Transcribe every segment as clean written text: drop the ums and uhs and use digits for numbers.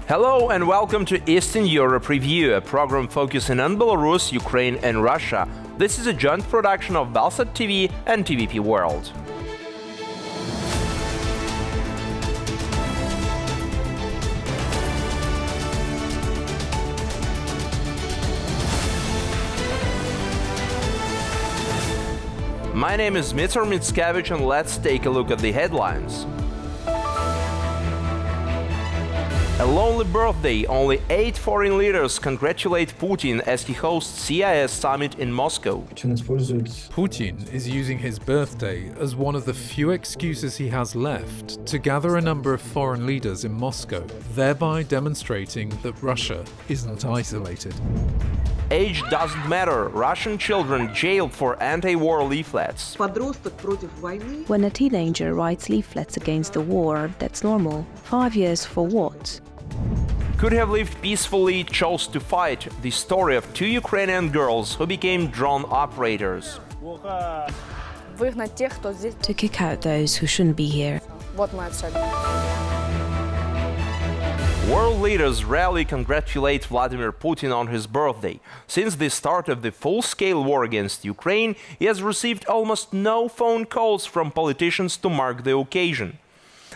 Hello and welcome to Eastern Europe Review, a program focusing on Belarus, Ukraine and Russia. This is a joint production of BELSAT TV and TVP World. My name is Dmitry Mitskevich and let's take a look at the headlines. A lonely birthday, only 8 foreign leaders congratulate Putin as he hosts CIS summit in Moscow. Putin is using his birthday as one of the few excuses he has left to gather a number of foreign leaders in Moscow, thereby demonstrating that Russia isn't isolated. Age doesn't matter. Russian children jailed for anti-war leaflets. When a teenager writes leaflets against the war, that's normal. 5 years for what? Could have lived peacefully, chose to fight. The story of 2 Ukrainian girls who became drone operators. To kick out those who shouldn't be here. World leaders rarely congratulate Vladimir Putin on his birthday. Since the start of the full-scale war against Ukraine, he has received almost no phone calls from politicians to mark the occasion.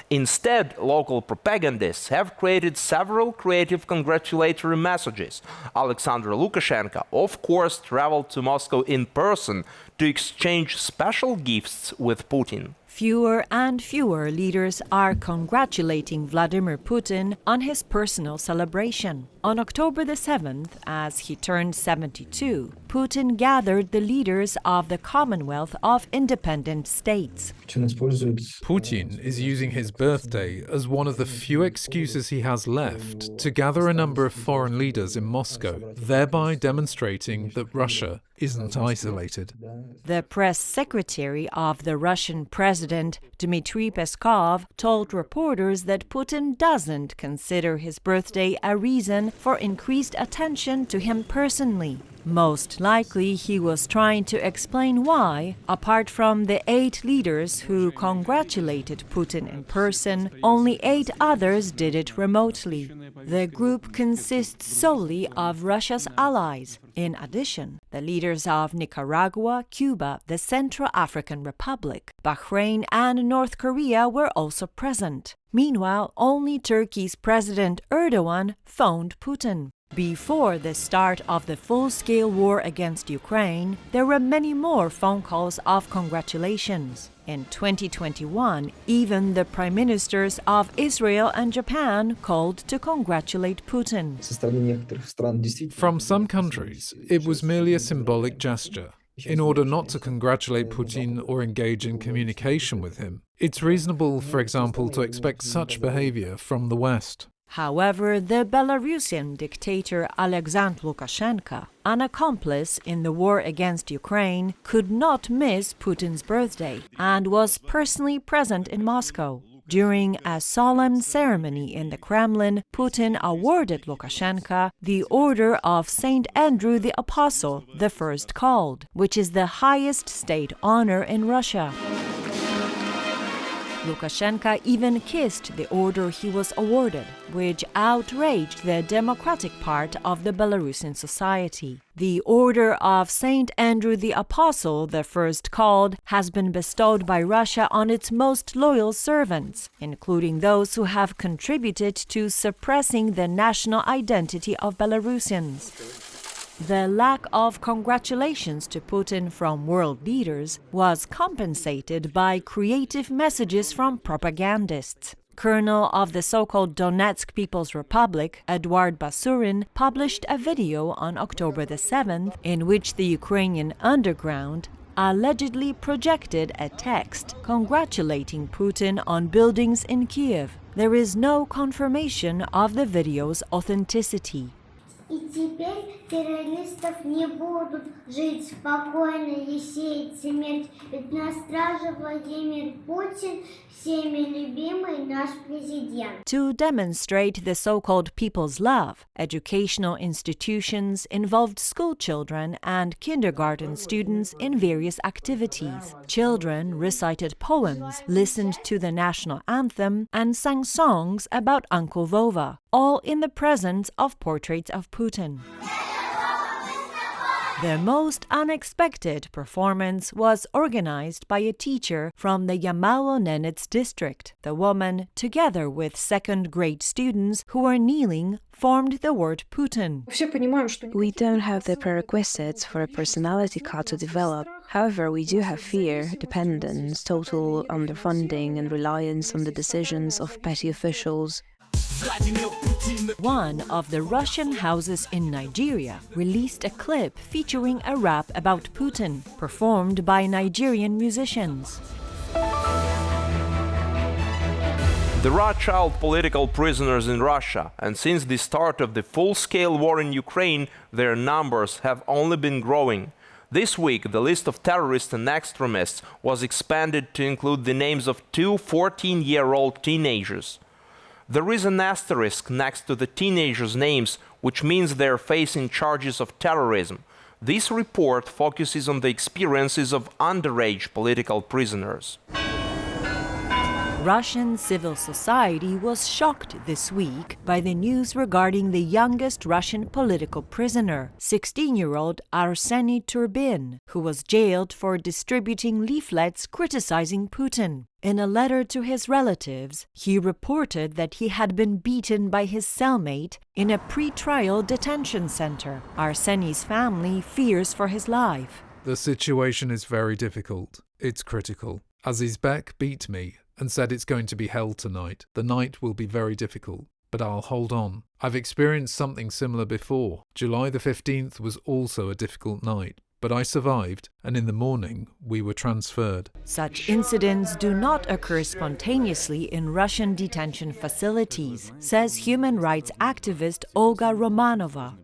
Instead, local propagandists have created several creative congratulatory messages. Alexander Lukashenko, of course, traveled to Moscow in person to exchange special gifts with Putin. Fewer and fewer leaders are congratulating Vladimir Putin on his personal celebration. On October the 7th, as he turned 72, Putin gathered the leaders of the Commonwealth of Independent States. Putin is using his birthday as one of the few excuses he has left to gather a number of foreign leaders in Moscow, thereby demonstrating that Russia isn't isolated. The press secretary of the Russian president, Dmitry Peskov, told reporters that Putin doesn't consider his birthday a reason for increased attention to him personally. Most likely, he was trying to explain why, apart from the 8 leaders who congratulated Putin in person, only 8 others did it remotely. The group consists solely of Russia's allies. In addition, the leaders of Nicaragua, Cuba, the Central African Republic, Bahrain, and North Korea were also present. Meanwhile, only Turkey's President Erdogan phoned Putin. Before the start of the full-scale war against Ukraine, there were many more phone calls of congratulations. In 2021, even the prime ministers of Israel and Japan called to congratulate Putin. From some countries, it was merely a symbolic gesture. In order not to congratulate Putin or engage in communication with him, it's reasonable, for example, to expect such behavior from the West. However, the Belarusian dictator Alexander Lukashenko, an accomplice in the war against Ukraine, could not miss Putin's birthday and was personally present in Moscow. During a solemn ceremony in the Kremlin, Putin awarded Lukashenko the Order of St. Andrew the Apostle, the first called, which is the highest state honor in Russia. Lukashenko even kissed the order he was awarded, which outraged the democratic part of the Belarusian society. The Order of St. Andrew the Apostle, the first called, has been bestowed by Russia on its most loyal servants, including those who have contributed to suppressing the national identity of Belarusians. The lack of congratulations to Putin from world leaders was compensated by creative messages from propagandists. Colonel of the so-called Donetsk People's Republic, Eduard Basurin, published a video on October the 7th in which the Ukrainian underground allegedly projected a text congratulating Putin on buildings in Kiev. There is no confirmation of the video's authenticity. И теперь террористов не будут жить спокойно и сеять смерть, ведь на страже Владимир Путин, всеми любимый наш президент. To demonstrate the so-called people's love, educational institutions involved school children and kindergarten students in various activities. Children recited poems, listened to the national anthem, and sang songs about Uncle Vova. all in the presence of portraits of Putin. The most unexpected performance was organized by a teacher from the Yamalo-Nenets district. The woman, together with second-grade students who were kneeling, formed the word Putin. We don't have the prerequisites for a personality card to develop. However, we do have fear, dependence, total underfunding and reliance on the decisions of petty officials. One of the Russian houses in Nigeria released a clip featuring a rap about Putin, performed by Nigerian musicians. There are child political prisoners in Russia, and since the start of the full-scale war in Ukraine, their numbers have only been growing. This week, the list of terrorists and extremists was expanded to include the names of two 14-year-old teenagers. There is an asterisk next to the teenagers' names, which means they are facing charges of terrorism. This report focuses on the experiences of underage political prisoners. Russian civil society was shocked this week by the news regarding the youngest Russian political prisoner, 16-year-old Arseny Turbin, who was jailed for distributing leaflets criticizing Putin. In a letter to his relatives, he reported that he had been beaten by his cellmate in a pre-trial detention center. Arseny's family fears for his life. The situation is very difficult. It's critical. Azizbek beat me and said it's going to be hell tonight. The night will be very difficult, but I'll hold on. I've experienced something similar before. July the 15th was also a difficult night, but I survived, and in the morning we were transferred. Such incidents do not occur spontaneously in Russian detention facilities, says human rights activist Olga Romanova.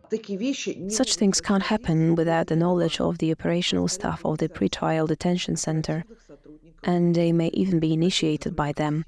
Such things can't happen without the knowledge of the operational staff of the pre-trial detention center, and they may even be initiated by them.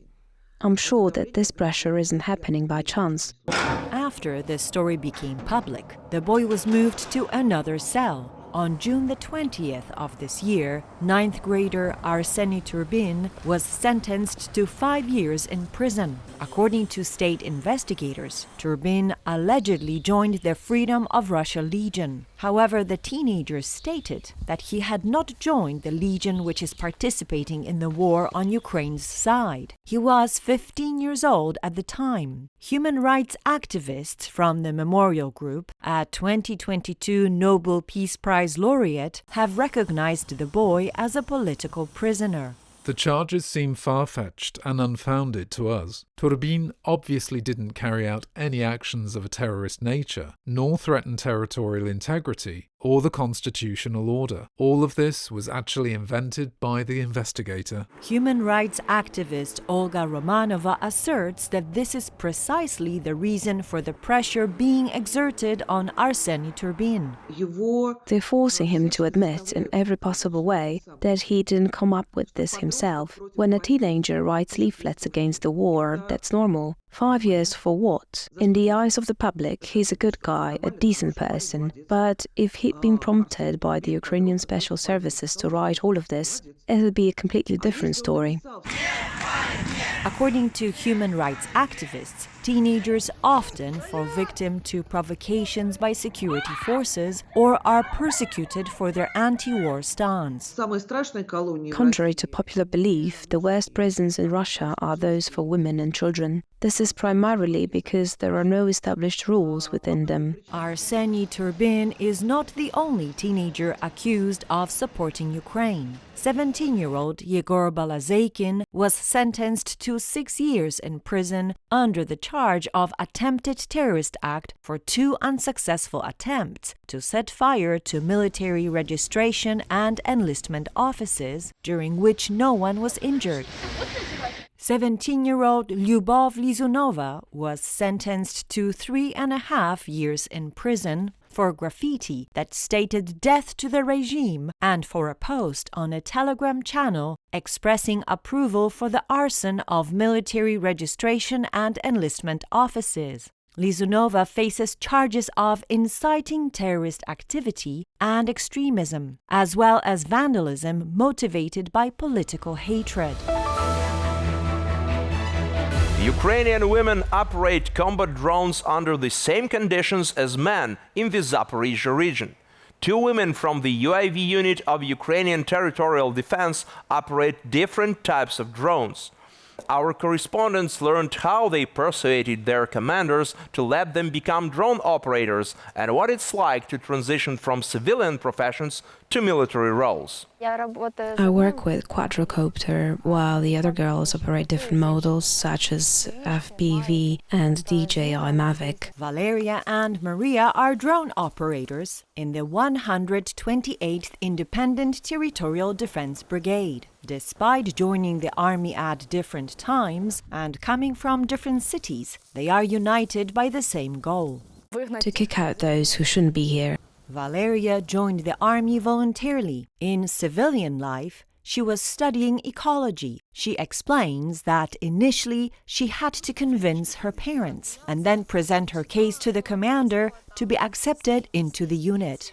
I'm sure that this pressure isn't happening by chance. After the story became public, the boy was moved to another cell. On June the 20th of this year, 9th grader Arseny Turbin was sentenced to 5 years in prison. According to state investigators, Turbin allegedly joined the Freedom of Russia Legion. However, the teenager stated that he had not joined the Legion, which is participating in the war on Ukraine's side. He was 15 years old at the time. Human rights activists from the Memorial Group, a 2022 Nobel Peace Prize laureate, have recognized the boy as a political prisoner. The charges seem far-fetched and unfounded to us. Turbin obviously didn't carry out any actions of a terrorist nature, nor threaten territorial integrity or the constitutional order. All of this was actually invented by the investigator. Human rights activist Olga Romanova asserts that this is precisely the reason for the pressure being exerted on Arseny Turbin. They're forcing him to admit in every possible way that he didn't come up with this himself. When a teenager writes leaflets against the war, that's normal. 5 years for what? In the eyes of the public, he's a good guy, a decent person. But if he'd been prompted by the Ukrainian special services to write all of this, it would be a completely different story. According to human rights activists, teenagers often fall victim to provocations by security forces or are persecuted for their anti-war stance. Contrary to popular belief, the worst prisons in Russia are those for women and children. This is primarily because there are no established rules within them. Arseny Turbin is not the only teenager accused of supporting Ukraine. 17-year-old Yegor Balazaykin was sentenced to 6 years in prison under the charge of attempted terrorist act for 2 unsuccessful attempts to set fire to military registration and enlistment offices, during which no one was injured. 17-year-old Lyubov Lizunova was sentenced to 3.5 years in prison for graffiti that stated death to the regime and for a post on a Telegram channel expressing approval for the arson of military registration and enlistment offices. Lizunova faces charges of inciting terrorist activity and extremism, as well as vandalism motivated by political hatred. Ukrainian women operate combat drones under the same conditions as men in the Zaporizhzhia region. 2 women from the UAV unit of Ukrainian territorial defense operate different types of drones. Our correspondents learned how they persuaded their commanders to let them become drone operators and what it's like to transition from civilian professions to military roles. I work with quadrocopter, while the other girls operate different models such as FPV and DJI Mavic. Valeria and Maria are drone operators in the 128th Independent Territorial Defense Brigade. Despite joining the army at different times and coming from different cities, they are united by the same goal: to kick out those who shouldn't be here. Valeria joined the army voluntarily. In civilian life, she was studying ecology. She explains that initially she had to convince her parents and then present her case to the commander to be accepted into the unit.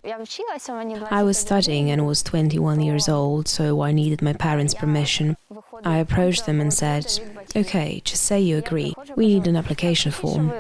I was studying and was 21 years old, so I needed my parents' permission. I approached them and said, "Okay, just say you agree. We need an application form."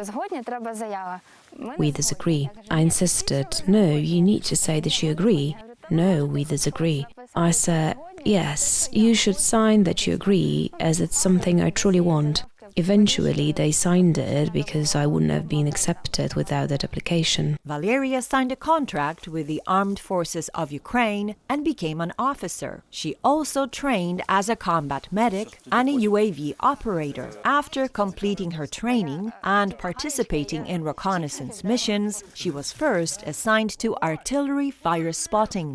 We disagree. I insisted, "No, you need to say that you agree." "No, we disagree." I said, "Yes, you should sign that you agree, as it's something I truly want." Eventually, they signed it because I wouldn't have been accepted without that application. Valeria signed a contract with the Armed Forces of Ukraine and became an officer. She also trained as a combat medic and a UAV operator. After completing her training and participating in reconnaissance missions, she was first assigned to artillery fire spotting.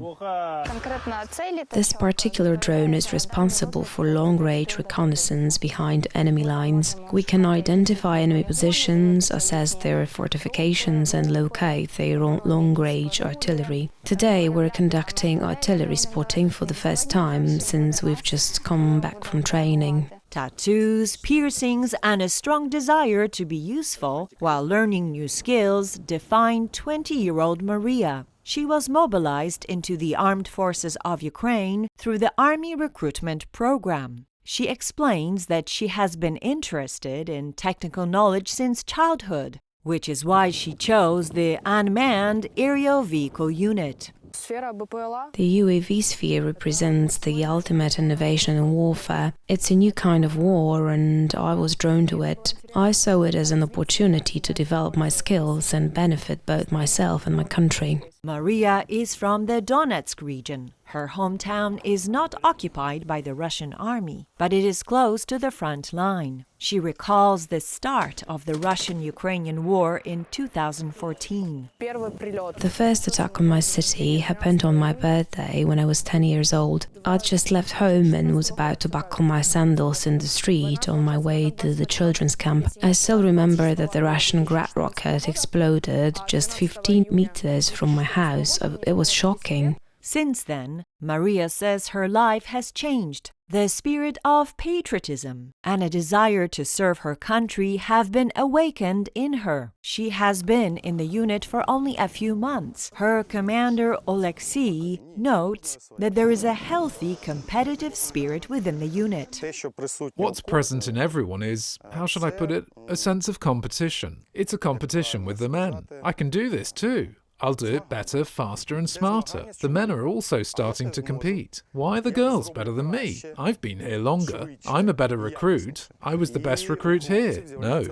This particular drone is responsible for long-range reconnaissance behind enemy lines. We can identify enemy positions, assess their fortifications and locate their long-range artillery. Today we're conducting artillery spotting for the first time since we've just come back from training. Tattoos, piercings, and a strong desire to be useful while learning new skills define 20-year-old Maria. She was mobilized into the Armed Forces of Ukraine through the Army recruitment program. She explains that she has been interested in technical knowledge since childhood, which is why she chose the Unmanned Aerial Vehicle Unit. The UAV sphere represents the ultimate innovation in warfare. It's a new kind of war, and I was drawn to it. I saw it as an opportunity to develop my skills and benefit both myself and my country. Maria is from the Donetsk region. Her hometown is not occupied by the Russian army, but it is close to the front line. She recalls the start of the Russian-Ukrainian war in 2014. The first attack on my city happened on my birthday when I was 10 years old. I'd just left home and was about to buckle my sandals in the street on my way to the children's camp. I still remember that the Russian Grad rocket exploded just 15 meters from my house. It was shocking. Since then, Maria says her life has changed. The spirit of patriotism and a desire to serve her country have been awakened in her. She has been in the unit for only a few months. Her commander, Oleksiy, notes that there is a healthy competitive spirit within the unit. What's present in everyone is, how shall I put it, a sense of competition. It's a competition with the men. I can do this too. I'll do it better, faster and smarter. The men are also starting to compete. Why are the girls better than me? I've been here longer. I'm a better recruit. I was the best recruit here. No.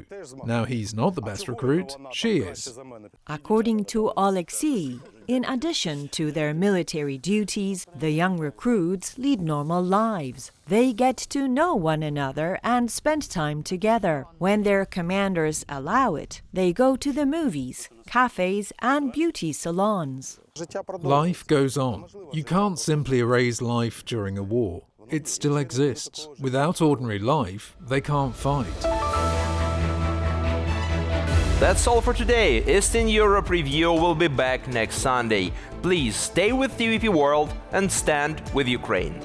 Now he's not the best recruit. She is. According to Oleksiy, in addition to their military duties, the young recruits lead normal lives. They get to know one another and spend time together. When their commanders allow it, they go to the movies, cafes, and beauty salons. Life goes on. You can't simply erase life during a war. It still exists. Without ordinary life, they can't fight. That's all for today. Eastern Europe Review will be back next Sunday. Please stay with TVP World and stand with Ukraine.